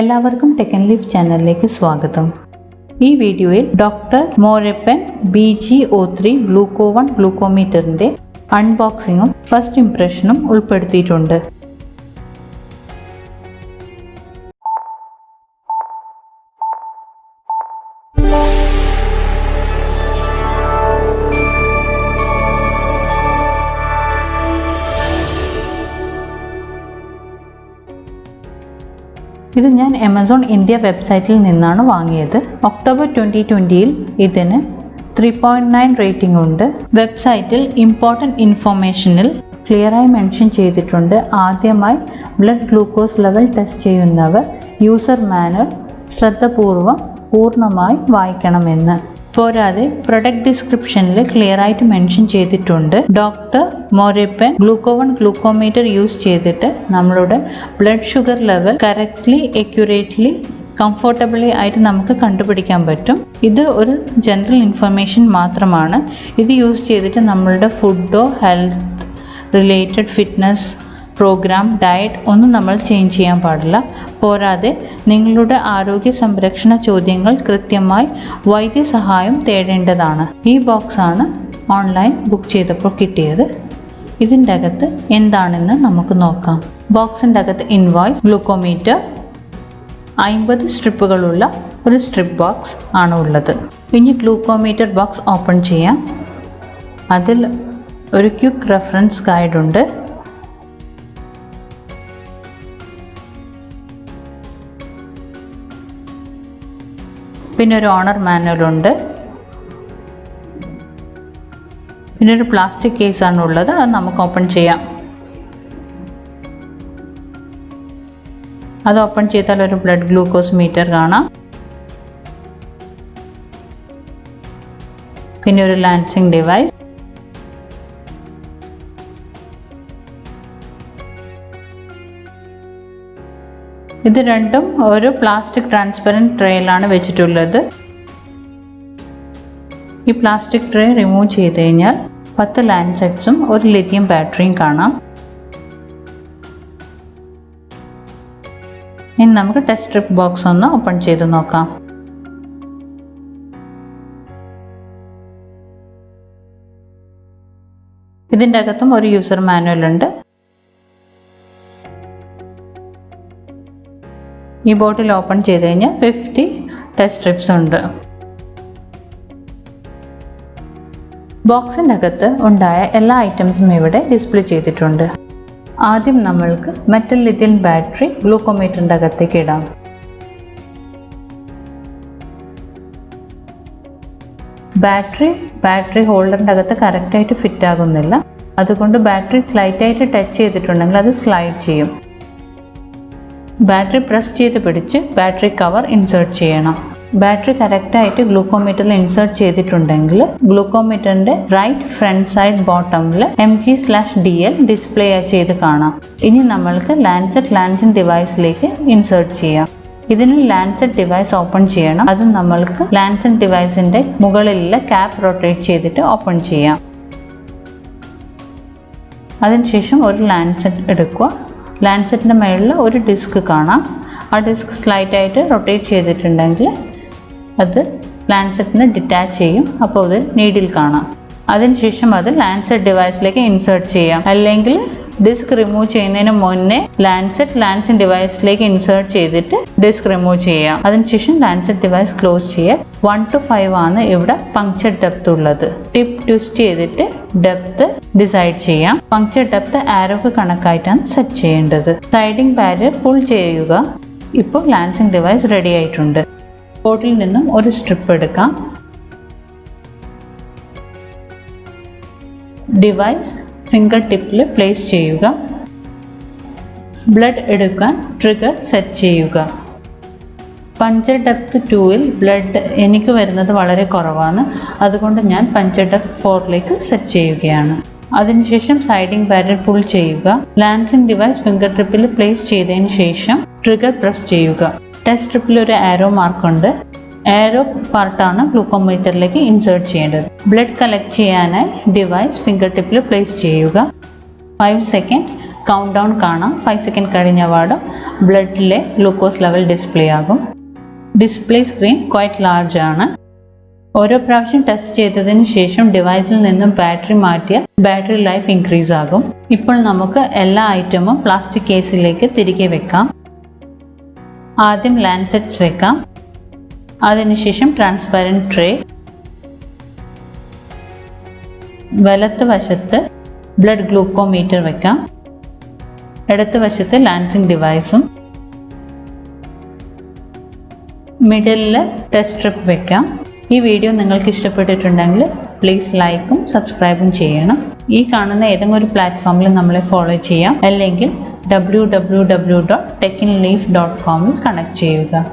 എല്ലാവർക്കും techinleaf ചാനലിലേക്ക് സ്വാഗതം. ഈ വീഡിയോയിൽ doctor Morepen BG-03 Gluco One Glucometerന്റെ അൺബോക്സിംഗും ഫസ്റ്റ് ഇംപ്രഷനും ഉൾപ്പെടുത്തിയിട്ടുണ്ട്. ഇത് ഞാൻ Amazon India വെബ്സൈറ്റിൽ നിന്നാണ് വാങ്ങിയത്. ഒക്ടോബർ 2020 ഇതിന് 3.9 റേറ്റിംഗ് ഉണ്ട്. വെബ്സൈറ്റിൽ ഇമ്പോർട്ടൻറ്റ് ഇൻഫോർമേഷനിൽ ക്ലിയറായി മെൻഷൻ ചെയ്തിട്ടുണ്ട്. ആദ്യമായി ബ്ലഡ് ഗ്ലൂക്കോസ് ലെവൽ ടെസ്റ്റ് ചെയ്യുന്നവർ യൂസർ മാനുവൽ ശ്രദ്ധപൂർവ്വം പൂർണ്ണമായി വായിക്കണമെന്ന്. പോരാതെ പ്രൊഡക്റ്റ് ഡിസ്ക്രിപ്ഷനിൽ ക്ലിയറായിട്ട് മെൻഷൻ ചെയ്തിട്ടുണ്ട്. Doctor Morepen Gluco One Glucometer use ചെയ്തിട്ട് നമ്മളുടെ blood sugar level correctly accurately comfortably ആയിട്ട് നമുക്ക് കണ്ടുപിടിക്കാൻ പറ്റും. ഇത് ഒരു ജനറൽ ഇൻഫർമേഷൻ മാത്രമാണ്. ഇത് യൂസ് ചെയ്തിട്ട് നമ്മളുടെ ഫുഡോ health related fitness program diet ഒന്നും നമ്മൾ ചേഞ്ച് ചെയ്യാൻ പാടില്ല. പോരാതെ നിങ്ങളുടെ ആരോഗ്യ സംരക്ഷണ ചോദ്യങ്ങൾ കൃത്യമായി വൈദ്യസഹായം തേടേണ്ടതാണ്. ഈ ബോക്സാണ് ഓൺലൈൻ ബുക്ക് ചെയ്തപ്പോൾ കിട്ടിയത്. ഇതിൻ്റെ അകത്ത് എന്താണെന്ന് നമുക്ക് നോക്കാം. ബോക്സിൻ്റെ അകത്ത് ഇൻവോയ്സ്, ഗ്ലൂക്കോമീറ്റർ, 50 സ്ട്രിപ്പുകളുള്ള ഒരു സ്ട്രിപ്പ് ബോക്സ് ആണ് ഉള്ളത്. ഇനി ഗ്ലൂക്കോമീറ്റർ ബോക്സ് ഓപ്പൺ ചെയ്യാം. അതിൽ ഒരു ക്വിക്ക് റെഫറൻസ് ഗൈഡ് ഉണ്ട്. പിന്നെ ഒരു ഓണർ മാനുവൽ ഉണ്ട്. പിന്നെ ഒരു പ്ലാസ്റ്റിക് കേസാണ് ഉള്ളത്. അത് നമുക്ക് ഓപ്പൺ ചെയ്യാം. അത് ഓപ്പൺ ചെയ്താൽ ഒരു ബ്ലഡ് ഗ്ലൂക്കോസ് മീറ്റർ കാണാം. പിന്നെ ഒരു ലാൻസിങ് ഡിവൈസ്, ഇത് രണ്ടും ഒരു പ്ലാസ്റ്റിക് ട്രാൻസ്പെറൻറ്റ് ട്രേയിലാണ് വെച്ചിട്ടുള്ളത്. ഈ പ്ലാസ്റ്റിക് ട്രേ റിമൂവ് ചെയ്ത് കഴിഞ്ഞാൽ 10 ലാൻസെറ്റ്സും ഒരു ലിഥിയം ബാറ്ററിയും കാണാം. ഇനി നമുക്ക് ടെസ്റ്റ് സ്ട്രിപ്പ് ബോക്സ് ഒന്ന് ഓപ്പൺ ചെയ്ത് നോക്കാം. ഇതിൻ്റെ അകത്തും ഒരു യൂസർ മാനുവൽ ഉണ്ട്. ഈ ബോട്ടിൽ ഓപ്പൺ ചെയ്ത് കഴിഞ്ഞാൽ 50 ടെസ്റ്റ് സ്ട്രിപ്സ് ഉണ്ട്. ബോക്സിൻ്റെ അകത്ത് ഉണ്ടായ എല്ലാ ഐറ്റംസും ഇവിടെ ഡിസ്പ്ലേ ചെയ്തിട്ടുണ്ട്. ആദ്യം നമ്മൾക്ക് മെറ്റൽ ലിഥിയം ബാറ്ററി ഗ്ലൂക്കോമീറ്ററിൻ്റെ അകത്തേക്ക് ഇടാം. ബാറ്ററി ഹോൾഡറിൻ്റെ അകത്ത് കറക്റ്റായിട്ട് ഫിറ്റ് ആകുന്നില്ല. അതുകൊണ്ട് ബാറ്ററി സ്ലൈറ്റായിട്ട് ടച്ച് ചെയ്തിട്ടുണ്ടെങ്കിൽ അത് സ്ലൈഡ് ചെയ്യും. ബാറ്ററി പ്രസ് ചെയ്ത് പിടിച്ച് ബാറ്ററി കവർ ഇൻസേർട്ട് ചെയ്യണം. ബാറ്ററി കറക്റ്റായിട്ട് ഗ്ലൂക്കോമീറ്ററിൽ ഇൻസേർട്ട് ചെയ്തിട്ടുണ്ടെങ്കിൽ ഗ്ലൂക്കോമീറ്ററിൻ്റെ റൈറ്റ് ഫ്രണ്ട് സൈഡ് ബോട്ടമിൽ MG/DL ഡിസ്പ്ലേ ചെയ്ത് കാണാം. ഇനി നമ്മൾക്ക് ലാൻസിങ് ഡിവൈസിലേക്ക് ഇൻസേർട്ട് ചെയ്യാം. ഇതിന് ലാൻസെറ്റ് ഡിവൈസ് ഓപ്പൺ ചെയ്യണം. അത് നമ്മൾക്ക് ലാൻസെറ്റ് ഡിവൈസിൻ്റെ മുകളിലുള്ള ക്യാപ്പ് റൊട്ടേറ്റ് ചെയ്തിട്ട് ഓപ്പൺ ചെയ്യാം. അതിനുശേഷം ഒരു ലാൻസെറ്റ് എടുക്കുക. ലാൻസെറ്റിൻ്റെ മുകളിൽ ഒരു ഡിസ്ക് കാണാം. ആ ഡിസ്ക് സ്ലൈറ്റായിട്ട് റൊട്ടേറ്റ് ചെയ്തിട്ടുണ്ടെങ്കിൽ അത് ലാൻസെറ്റിന് ഡിറ്റാച്ച് ചെയ്യും. അപ്പോൾ അത് നീഡിൽ കാണാം. അതിനുശേഷം അത് ലാൻസെറ്റ് ഡിവൈസിലേക്ക് ഇൻസേർട്ട് ചെയ്യാം. അല്ലെങ്കിൽ ഡിസ്ക് റിമൂവ് ചെയ്യുന്നതിന് മുന്നേ ലാൻസിങ് ഡിവൈസിലേക്ക് ഇൻസേർട്ട് ചെയ്തിട്ട് ഡിസ്ക് റിമൂവ് ചെയ്യാം. അതിനുശേഷം ലാൻസെറ്റ് ഡിവൈസ് ക്ലോസ് ചെയ്യാം. 1 to 5 ആണ് ഇവിടെ പങ്ക്ചർ ഡെപ്ത് ഉള്ളത്. ടിപ്പ് ട്വിസ്റ്റ് ചെയ്തിട്ട് ഡെപ്ത് ഡിസൈഡ് ചെയ്യാം. പങ്ക്ചർ ഡെപ്ത് ആരോക്ക് കണക്കായിട്ടാണ് സെറ്റ് ചെയ്യേണ്ടത്. സൈഡിങ് ബാരിയർ പുൾ ചെയ്യുക. ഇപ്പോൾ ലാൻസിങ് ഡിവൈസ് റെഡി ആയിട്ടുണ്ട്. ബോട്ടിൽ നിന്നും ഒരു സ്ട്രിപ്പ് എടുക്കാം. ഡിവൈസ് ഫിംഗർ ടിപ്പിൽ പ്ലേസ് ചെയ്യുക. ബ്ലഡ് എടുക്കാൻ ട്രിഗർ സെറ്റ് ചെയ്യുക. പഞ്ചർ ഡെപ്ത് 2ൽ ബ്ലഡ് എനിക്ക് വരുന്നത് വളരെ കുറവാണ്. അതുകൊണ്ട് ഞാൻ പഞ്ചർ ഡെപ്ത് 4ലേക്ക് സെറ്റ് ചെയ്യുകയാണ്. അതിനുശേഷം സൈഡിങ് ബാരിയർ പുൾ ചെയ്യുക. ലാൻസിങ് ഡിവൈസ് ഫിംഗർ ടിപ്പിൽ പ്ലേസ് ചെയ്തതിന് ശേഷം ട്രിഗർ പ്രസ് ചെയ്യുക. ടെസ്റ്റ് സ്ട്രിപ്പിൽ ഒരു ആരോ മാർക്കുണ്ട്. ആരോ പാർട്ടാണ് ഗ്ലൂക്കോമീറ്ററിലേക്ക് ഇൻസേർട്ട് ചെയ്യേണ്ടത്. ബ്ലഡ് കളക്ട് ചെയ്യാനായി ഡിവൈസ് ഫിംഗർ ടിപ്പിൽ പ്ലേസ് ചെയ്യുക. 5 സെക്കൻഡ് കൗണ്ട് ഡൗൺ കാണാം. 5 സെക്കൻഡ് കഴിഞ്ഞ പാട് ബ്ലഡിലെ ഗ്ലൂക്കോസ് ലെവൽ ഡിസ്പ്ലേ ആകും. ഡിസ്പ്ലേ സ്ക്രീൻ ക്വൈറ്റ് ലാർജ് ആണ്. ഓരോ പ്രാവശ്യം ടെസ്റ്റ് ചെയ്തതിന് ശേഷം ഡിവൈസിൽ നിന്നും ബാറ്ററി മാറ്റിയ ബാറ്ററി ലൈഫ് ഇൻക്രീസ് ആകും. ഇപ്പോൾ നമുക്ക് എല്ലാ ഐറ്റമും പ്ലാസ്റ്റിക് കേസിലേക്ക് തിരികെ വെക്കാം. ആദ്യം ലാൻസെറ്റ്സ് വെക്കാം. അതിനുശേഷം ട്രാൻസ്പെറൻറ്റ് ട്രേ. വലത്ത് വശത്ത് ബ്ലഡ് ഗ്ലൂക്കോമീറ്റർ വെക്കാം. ഇടത്ത് വശത്ത് ലാൻസിംഗ് ഡിവൈസും. മിഡിലിൽ ടെസ്റ്റ് സ്ട്രിപ്പ് വെക്കാം. ഈ വീഡിയോ നിങ്ങൾക്ക് ഇഷ്ടപ്പെട്ടിട്ടുണ്ടെങ്കിൽ പ്ലീസ് ലൈക്കും സബ്സ്ക്രൈബും ചെയ്യണം. ഈ കാണുന്ന ഏതെങ്കിലും ഒരു പ്ലാറ്റ്ഫോമിൽ നമ്മളെ ഫോളോ ചെയ്യാം, അല്ലെങ്കിൽ www.techinleaf.com കണക്ട് ചെയ്യുക.